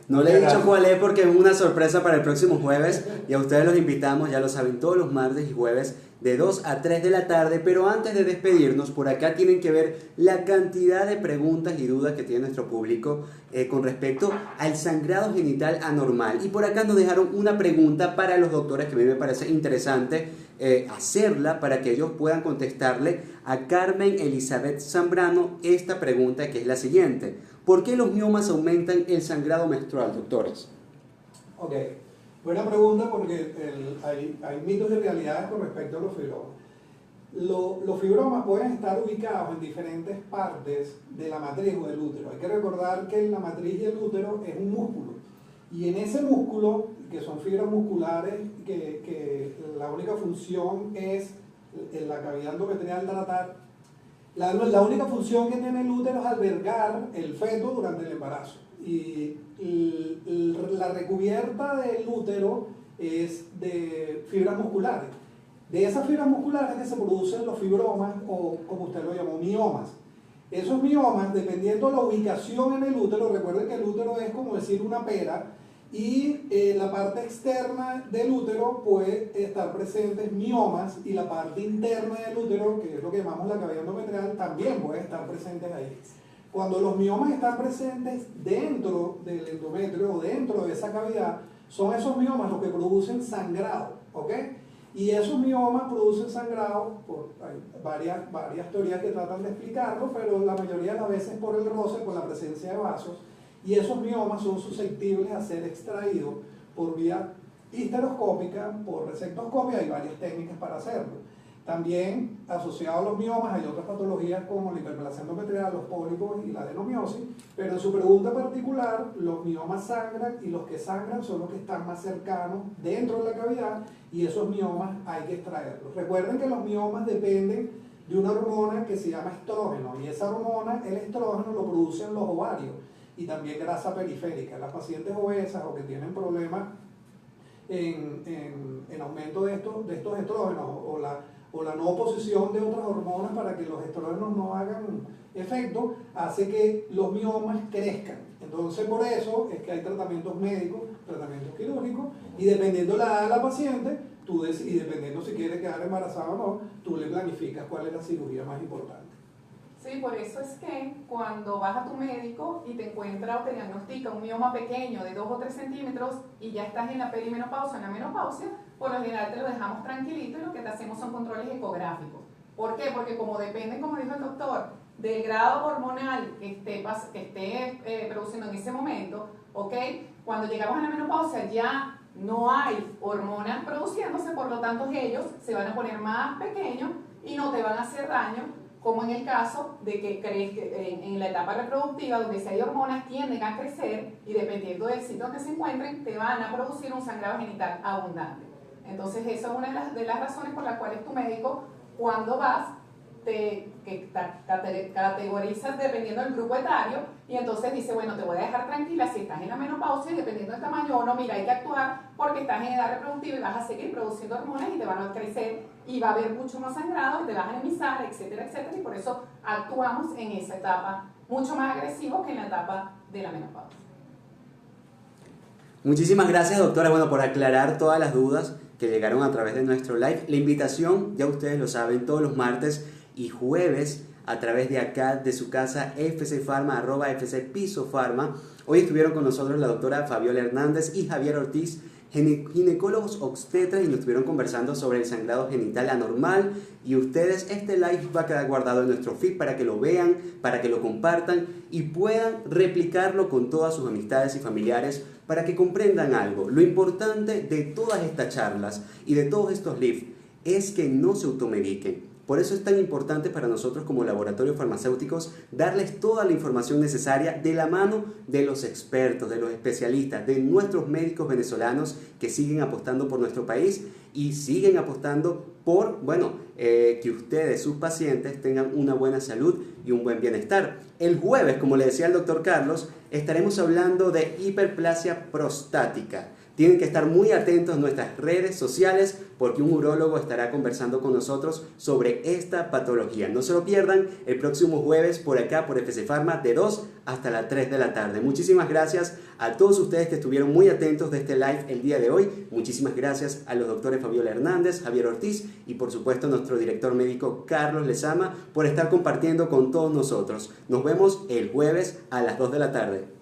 No le he dicho cuál es porque es una sorpresa para el próximo jueves, y a ustedes los invitamos, ya lo saben, todos los martes y jueves de 2 a 3 de la tarde. Pero antes de despedirnos, por acá tienen que ver la cantidad de preguntas y dudas que tiene nuestro público con respecto al sangrado genital anormal. Y por acá nos dejaron una pregunta para los doctores que a mí me parece interesante hacerla, para que ellos puedan contestarle a Carmen Elizabeth Zambrano esta pregunta, que es la siguiente: ¿por qué los miomas aumentan el sangrado menstrual, doctores? Ok, buena pregunta, porque hay mitos y realidades con respecto a los fibromas. Los fibromas pueden estar ubicados en diferentes partes de la matriz o del útero. Hay que recordar que la matriz y el útero es un músculo, y en ese músculo, que son fibras musculares, que la única función es en la cavidad endometrial tratar, la única función que tiene el útero es albergar el feto durante el embarazo. Y la recubierta del útero es de fibras musculares. De esas fibras musculares que se producen los fibromas, o como usted lo llamó, miomas. Esos miomas, dependiendo de la ubicación en el útero, recuerden que el útero es como decir una pera, y la parte externa del útero puede estar presentes miomas, y la parte interna del útero, que es lo que llamamos la cavidad endometrial, también puede estar presentes ahí. Cuando los miomas están presentes dentro del endometrio o dentro de esa cavidad, son esos miomas los que producen sangrado, ¿ok? Y esos miomas producen sangrado hay varias teorías que tratan de explicarlo, pero la mayoría de las veces por el roce, por la presencia de vasos, y esos miomas son susceptibles a ser extraídos por vía histeroscópica, por resectoscopia, hay varias técnicas para hacerlo. También asociado a los miomas hay otras patologías como la hiperplasia endometrial, los pólipos y la adenomiosis, pero en su pregunta particular, los miomas sangran y los que sangran son los que están más cercanos dentro de la cavidad y esos miomas hay que extraerlos. Recuerden que los miomas dependen de una hormona que se llama estrógeno y esa hormona, el estrógeno, lo producen los ovarios y también grasa periférica. Las pacientes obesas o que tienen problemas en aumento de estos estrógenos o la no oposición de otras hormonas para que los estrógenos no hagan efecto, hace que los miomas crezcan. Entonces, por eso es que hay tratamientos médicos, tratamientos quirúrgicos, y dependiendo de la edad de la paciente, y dependiendo si quiere quedar embarazada o no, tú le planificas cuál es la cirugía más importante. Sí, por eso es que cuando vas a tu médico y te encuentra o te diagnostica un mioma pequeño de 2 o 3 centímetros y ya estás en la perimenopausia, en la menopausia, por lo general te lo dejamos tranquilito y lo que te hacemos son controles ecográficos. ¿Por qué? Porque como depende, como dijo el doctor, del grado hormonal que esté produciendo en ese momento, ¿ok? Cuando llegamos a la menopausia ya no hay hormonas produciéndose, por lo tanto ellos se van a poner más pequeños y no te van a hacer daño, como en el caso de que crees que en la etapa reproductiva, donde si hay hormonas, tienden a crecer y dependiendo del sitio donde se encuentren, te van a producir un sangrado genital abundante. Entonces, esa es una de las razones por las cuales tu médico, cuando vas, te categorizas dependiendo del grupo etario y entonces dice, bueno, te voy a dejar tranquila si estás en la menopausia y dependiendo del tamaño o no, mira, hay que actuar porque estás en edad reproductiva y vas a seguir produciendo hormonas y te van a crecer y va a haber mucho más sangrado y te vas a anemizar, etcétera, etcétera, y por eso actuamos en esa etapa mucho más agresivo que en la etapa de la menopausia. Muchísimas gracias, doctora, bueno, por aclarar todas las dudas que llegaron a través de nuestro live. La invitación, ya ustedes lo saben, todos los martes y jueves a través de acá, de su casa, FC Pharma, @FC Piso Pharma. Hoy estuvieron con nosotros la doctora Fabiola Hernández y Javier Ortiz, ginecólogos obstetras, y nos estuvieron conversando sobre el sangrado genital anormal. Y ustedes, este live va a quedar guardado en nuestro feed para que lo vean, para que lo compartan y puedan replicarlo con todas sus amistades y familiares para que comprendan algo. Lo importante de todas estas charlas y de todos estos lives es que no se automediquen. Por eso es tan importante para nosotros como laboratorios farmacéuticos darles toda la información necesaria de la mano de los expertos, de los especialistas, de nuestros médicos venezolanos que siguen apostando por nuestro país y siguen apostando por, que ustedes, sus pacientes, tengan una buena salud y un buen bienestar. El jueves, como le decía el doctor Carlos, estaremos hablando de hiperplasia prostática. Tienen que estar muy atentos a nuestras redes sociales porque un urólogo estará conversando con nosotros sobre esta patología. No se lo pierdan el próximo jueves por acá, por FC Pharma, de 2 hasta las 3 de la tarde. Muchísimas gracias a todos ustedes que estuvieron muy atentos de este live el día de hoy. Muchísimas gracias a los doctores Fabiola Hernández, Javier Ortiz y por supuesto a nuestro director médico Carlos Lezama por estar compartiendo con todos nosotros. Nos vemos el jueves a las 2 de la tarde.